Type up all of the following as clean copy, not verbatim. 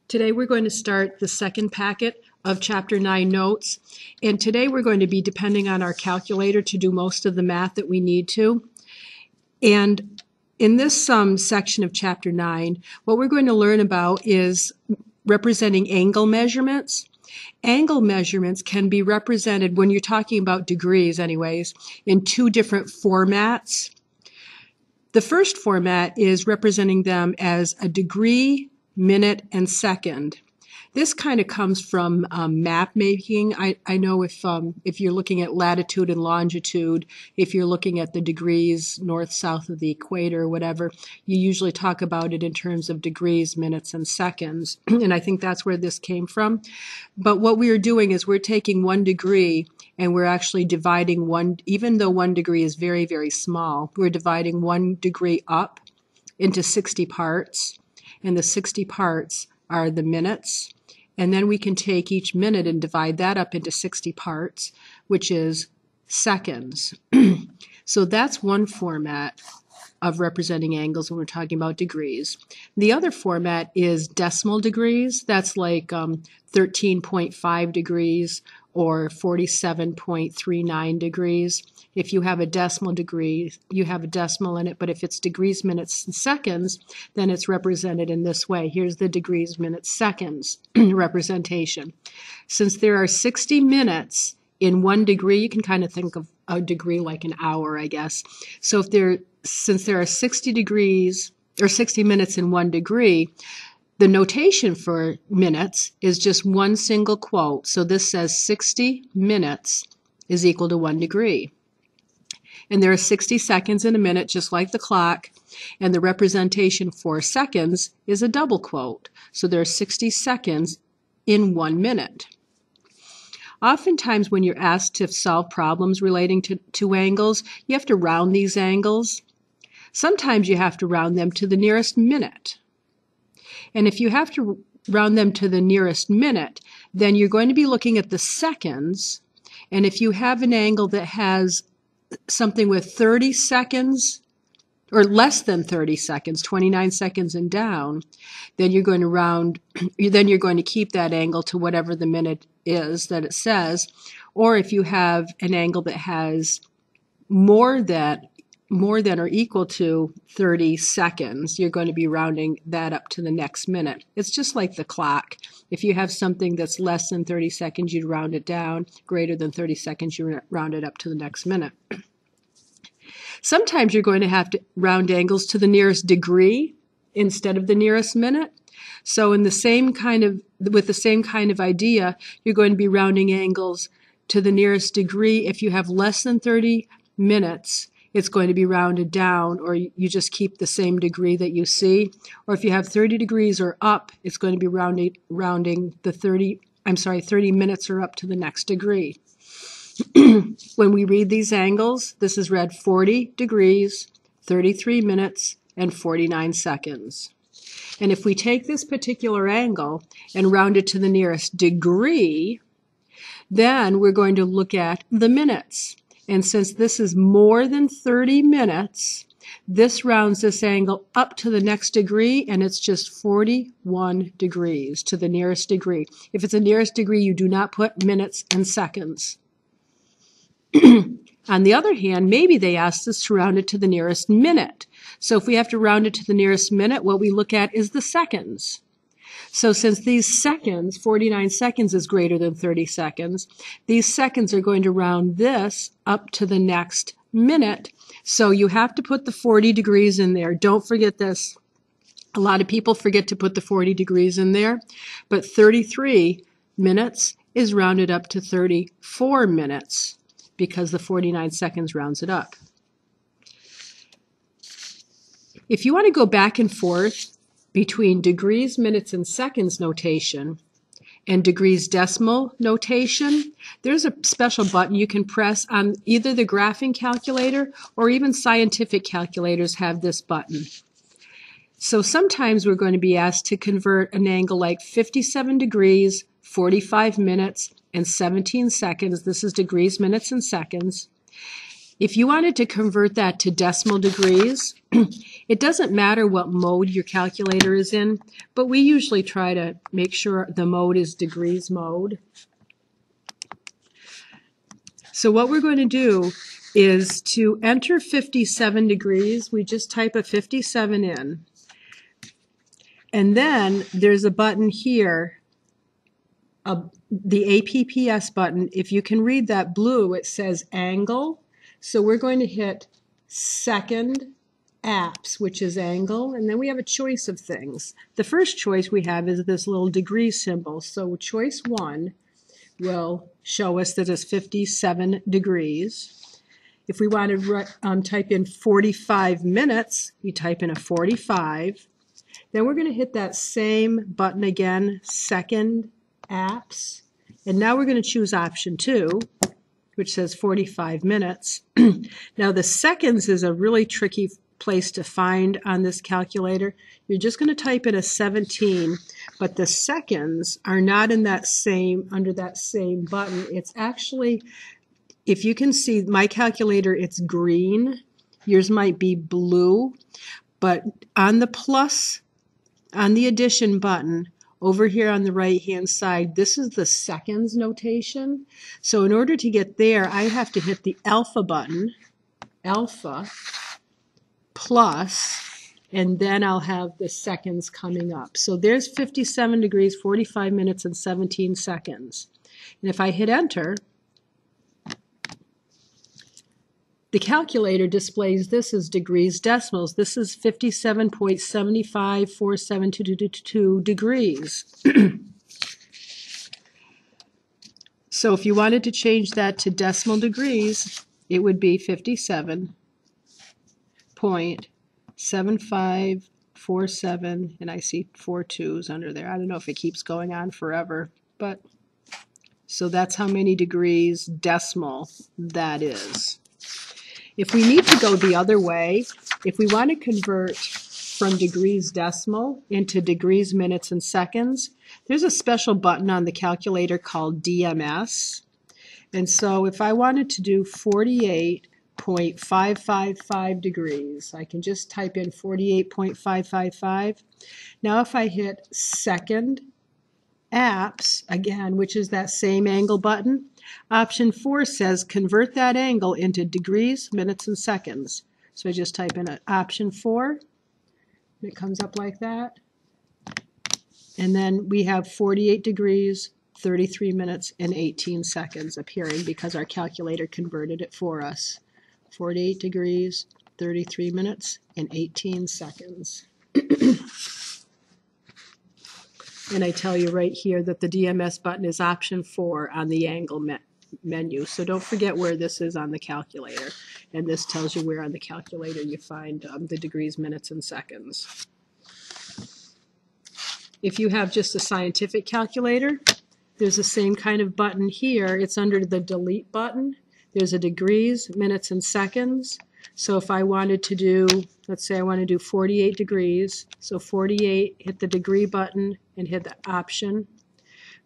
Today we're going to start the second packet of Chapter 9 notes, and today we're going to be depending on our calculator to do most of the math that we need to. And in this section of Chapter 9, what we're going to learn about is representing angle measurements. Angle measurements can be represented, when you're talking about degrees anyways, in two different formats. The first format is representing them as a degree, minute, and second. This kind of comes from map making. I know if you're looking at latitude and longitude, if you're looking at the degrees north, south of the equator, whatever, you usually talk about it in terms of degrees, minutes, and seconds. And I think that's where this came from. But what we are doing is we're taking 1 degree and we're actually dividing even though 1 degree is very, very small, we're dividing 1 degree up into 60 parts. And the 60 parts are the minutes. And then we can take each minute and divide that up into 60 parts, which is seconds. So that's one format of representing angles when we're talking about degrees. The other format is decimal degrees. That's like 13.5 degrees or 47.39 degrees. If you have a decimal degree, you have a decimal in it, but if it's degrees, minutes, and seconds, then it's represented in this way. Here's the degrees, minutes, seconds representation. Since there are 60 minutes in 1 degree, you can kind of think of a degree like an hour, I guess. So since there are 60 degrees or 60 minutes in 1 degree, the notation for minutes is just one single quote. So this says 60 minutes is equal to 1 degree. And there are 60 seconds in a minute, just like the clock. And the representation for seconds is a double quote. So there are 60 seconds in 1 minute. Oftentimes when you're asked to solve problems relating to angles, you have to round these angles. Sometimes you have to round them to the nearest minute. And if you have to round them to the nearest minute, then you're going to be looking at the seconds. And if you have an angle that has something with 30 seconds or less than 30 seconds, 29 seconds and down, then you're going to keep that angle to whatever the minute is that it says. Or if you have an angle that has more than or equal to 30 seconds, you're going to be rounding that up to the next minute. It's just like the clock. If you have something that's less than 30 seconds, you'd round it down. Greater than 30 seconds, you round it up to the next minute. Sometimes you're going to have to round angles to the nearest degree instead of the nearest minute. So with the same kind of idea, you're going to be rounding angles to the nearest degree. If you have less than 30 minutes, it's going to be rounded down, or you just keep the same degree that you see. Or if you have 30 degrees or up, it's going to be rounding the 30 minutes or up to the next degree. When we read these angles, this is read 40 degrees, 33 minutes, and 49 seconds. And if we take this particular angle and round it to the nearest degree, then we're going to look at the minutes. And since this is more than 30 minutes, this rounds this angle up to the next degree, and it's just 41 degrees to the nearest degree. If it's a nearest degree, you do not put minutes and seconds. On the other hand, maybe they asked us to round it to the nearest minute. So if we have to round it to the nearest minute, what we look at is the seconds. So since these seconds, 49 seconds is greater than 30 seconds, these seconds are going to round this up to the next minute. So you have to put the 40 degrees in there. Don't forget this. A lot of people forget to put the 40 degrees in there, but 33 minutes is rounded up to 34 minutes because the 49 seconds rounds it up. If you want to go back and forth between degrees, minutes, and seconds notation and degrees decimal notation, there's a special button you can press on either the graphing calculator or even scientific calculators have this button. So sometimes we're going to be asked to convert an angle like 57 degrees, 45 minutes, and 17 seconds. This is degrees, minutes, and seconds. If you wanted to convert that to decimal degrees, it doesn't matter what mode your calculator is in, but we usually try to make sure the mode is degrees mode. So what we're going to do is to enter 57 degrees, we just type a 57 in. And then there's a button here, the APPS button. If you can read that blue, it says angle. So we're going to hit second apps, which is angle, and then we have a choice of things. The first choice we have is this little degree symbol. So choice 1 will show us that it's 57 degrees. If we want to type in 45 minutes, we type in a 45. Then we're going to hit that same button again, second apps, and now we're going to choose option 2, which says 45 minutes. Now the seconds is a really tricky place to find on this calculator. You're just going to type in a 17, but the seconds are not in that under that same button. It's actually, if you can see my calculator, it's green. Yours might be blue, but on the plus, on the addition button, over here on the right-hand side, this is the seconds notation. So in order to get there, I have to hit the alpha button, alpha, plus, and then I'll have the seconds coming up. So there's 57 degrees, 45 minutes, and 17 seconds. And if I hit enter, the calculator displays this as degrees decimals. This is 57.754722 degrees. So if you wanted to change that to decimal degrees, it would be 57.7547, and I see 4 2s under there. I don't know if it keeps going on forever, but so that's how many degrees decimal that is. If we need to go the other way, if we want to convert from degrees decimal into degrees, minutes, and seconds, there's a special button on the calculator called DMS. And so if I wanted to do 48.555 degrees, I can just type in 48.555. Now if I hit second apps, again, which is that same angle button, option 4 says convert that angle into degrees, minutes, and seconds. So I just type in option 4, and it comes up like that. And then we have 48 degrees, 33 minutes, and 18 seconds appearing because our calculator converted it for us. 48 degrees, 33 minutes, and 18 seconds. And I tell you right here that the DMS button is option 4 on the angle menu. So don't forget where this is on the calculator. And this tells you where on the calculator you find the degrees, minutes, and seconds. If you have just a scientific calculator, there's the same kind of button here. It's under the delete button. There's a degrees, minutes, and seconds. So if I wanted to do, let's say I want to do 48 degrees, so 48, hit the degree button and hit the option.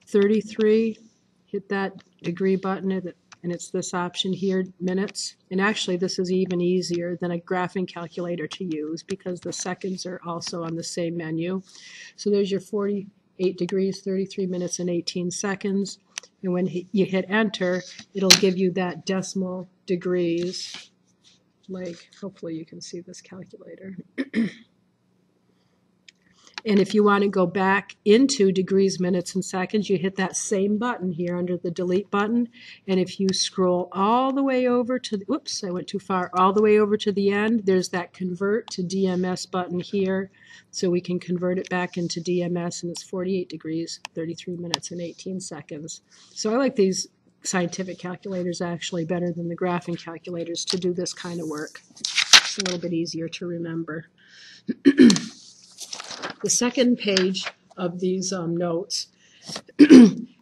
33, hit that degree button, and it's this option here, minutes. And actually this is even easier than a graphing calculator to use because the seconds are also on the same menu. So there's your 48 degrees, 33 minutes, and 18 seconds. And when you hit enter, it'll give you that decimal degrees. Like, hopefully you can see this calculator. And if you want to go back into degrees, minutes, and seconds, you hit that same button here under the delete button. And if you scroll all the way over to the, oops, I went too far, all the way over to the end, there's that convert to DMS button here. So we can convert it back into DMS, and it's 48 degrees, 33 minutes, and 18 seconds. So I like these scientific calculators actually better than the graphing calculators to do this kind of work. It's a little bit easier to remember. The second page of these notes,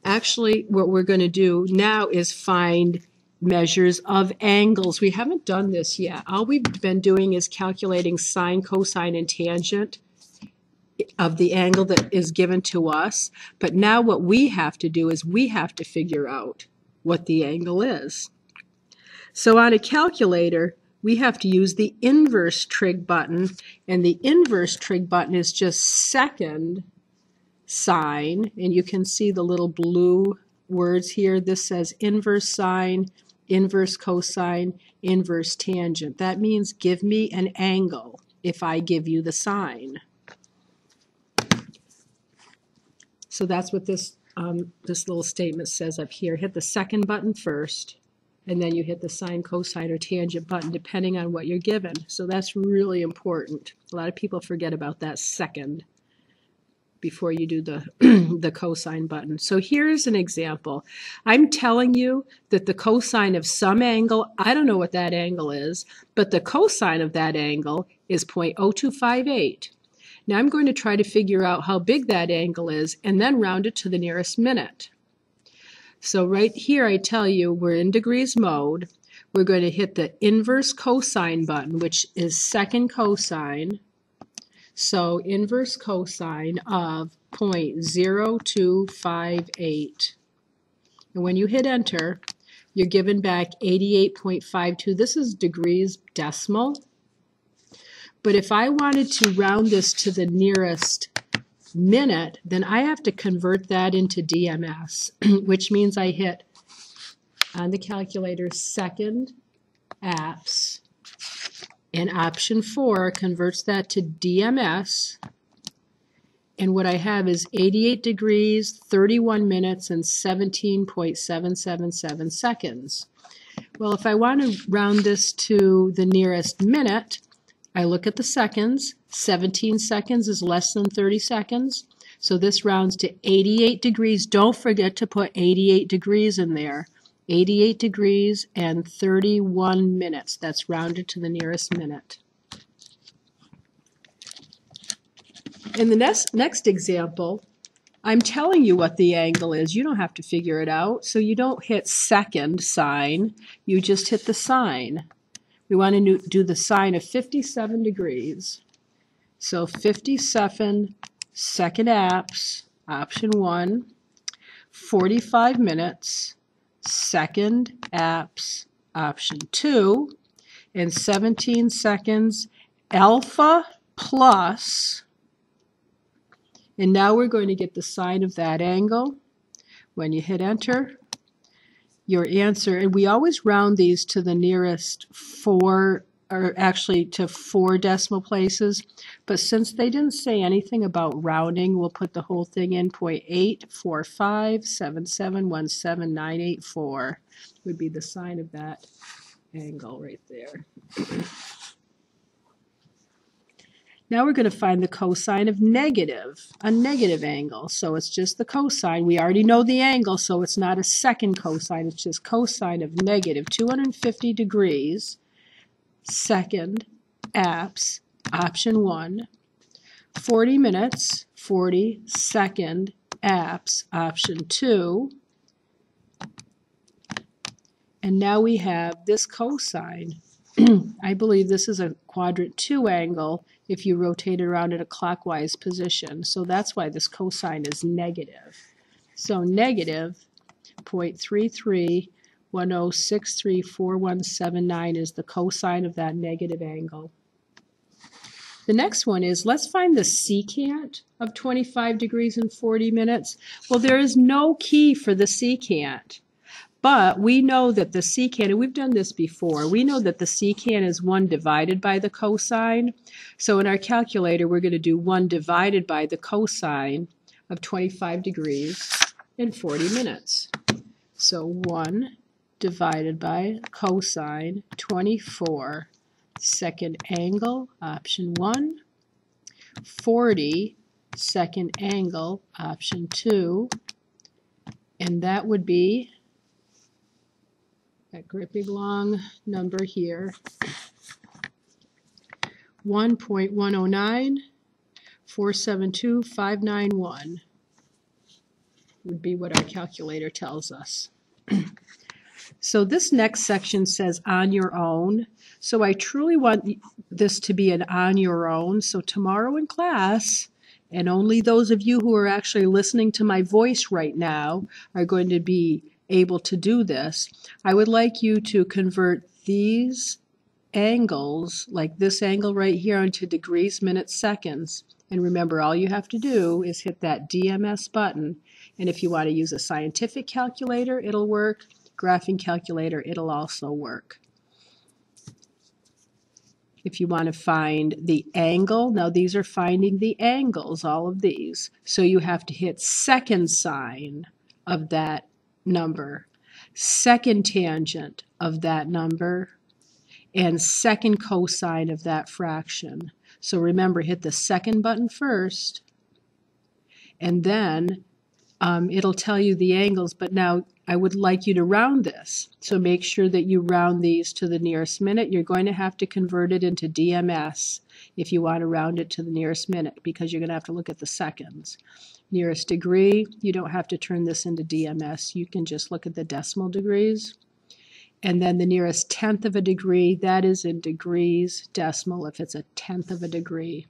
actually what we're going to do now is find measures of angles. We haven't done this yet. All we've been doing is calculating sine, cosine, and tangent of the angle that is given to us. But now what we have to do is we have to figure out what the angle is. So on a calculator, we have to use the inverse trig button, and the inverse trig button is just second sine, and you can see the little blue words here. This says inverse sine, inverse cosine, inverse tangent. That means give me an angle if I give you the sine. So that's what this little statement says up here. Hit the second button first, and then you hit the sine, cosine, or tangent button depending on what you're given. So that's really important. A lot of people forget about that second before you do the, the cosine button. So here's an example. I'm telling you that the cosine of some angle, I don't know what that angle is, but the cosine of that angle is 0.0258. Now I'm going to try to figure out how big that angle is and then round it to the nearest minute. So right here I tell you we're in degrees mode. We're going to hit the inverse cosine button, which is second cosine. So inverse cosine of 0.0258. And when you hit enter, you're given back 88.52. This is degrees decimal. But if I wanted to round this to the nearest minute, then I have to convert that into DMS, which means I hit on the calculator second apps, and option 4 converts that to DMS, and what I have is 88 degrees, 31 minutes, and 17.777 seconds. Well, if I want to round this to the nearest minute, I look at the seconds. 17 seconds is less than 30 seconds, so this rounds to 88 degrees. Don't forget to put 88 degrees in there. 88 degrees and 31 minutes. That's rounded to the nearest minute. In the next example, I'm telling you what the angle is. You don't have to figure it out. So you don't hit second sine. You just hit the sine. We want to do the sine of 57 degrees. So 57 second apps, option 1, 45 minutes, second apps, option 2, and 17 seconds alpha plus, and now we're going to get the sine of that angle. When you hit enter, your answer, and we always round these to the nearest 4, or actually to 4 decimal places, but since they didn't say anything about rounding, we'll put the whole thing in. 0.84577179884 would be the sine of that angle right there. Now we're going to find the cosine of a negative angle. So it's just the cosine. We already know the angle, so it's not a second cosine. It's just cosine of negative 250 degrees, second apps, option 1, 40 minutes, 40 second apps, option 2. And now we have this cosine. I believe this is a quadrant 2 angle if you rotate it around in a clockwise position. So that's why this cosine is negative. So negative 0.3310634179 is the cosine of that negative angle. The next one is, let's find the secant of 25 degrees and 40 minutes. Well, there is no key for the secant. But we know that the secant, and we've done this before, we know that the secant is 1 divided by the cosine. So in our calculator, we're going to do 1 divided by the cosine of 25 degrees and 40 minutes. So 1 divided by cosine 24, second angle, option 1, 40, second angle, option 2, and that would be that great big long number here, 1.109472591 would be what our calculator tells us. So this next section says on your own. So I truly want this to be an on your own. So tomorrow in class, and only those of you who are actually listening to my voice right now are going to be able to do this, I would like you to convert these angles, like this angle right here, into degrees, minutes, seconds. And remember, all you have to do is hit that DMS button. And if you want to use a scientific calculator, it'll work. Graphing calculator, it'll also work. If you want to find the angle, now these are finding the angles, all of these. So you have to hit second sine of that number, second tangent of that number, and second cosine of that fraction. So remember, hit the second button first, and then it'll tell you the angles, but now I would like you to round this. So make sure that you round these to the nearest minute. You're going to have to convert it into DMS if you want to round it to the nearest minute, because you're going to have to look at the seconds. Nearest degree, you don't have to turn this into DMS. You can just look at the decimal degrees. And then the nearest tenth of a degree, that is in degrees decimal if it's a tenth of a degree.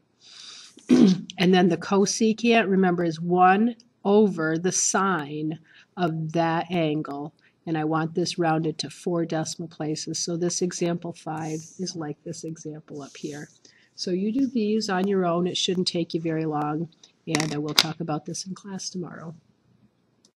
And then the cosecant, remember, is 1 over the sine of that angle. And I want this rounded to 4 decimal places. So this example 5 is like this example up here. So you do these on your own. It shouldn't take you very long. And I will talk about this in class tomorrow.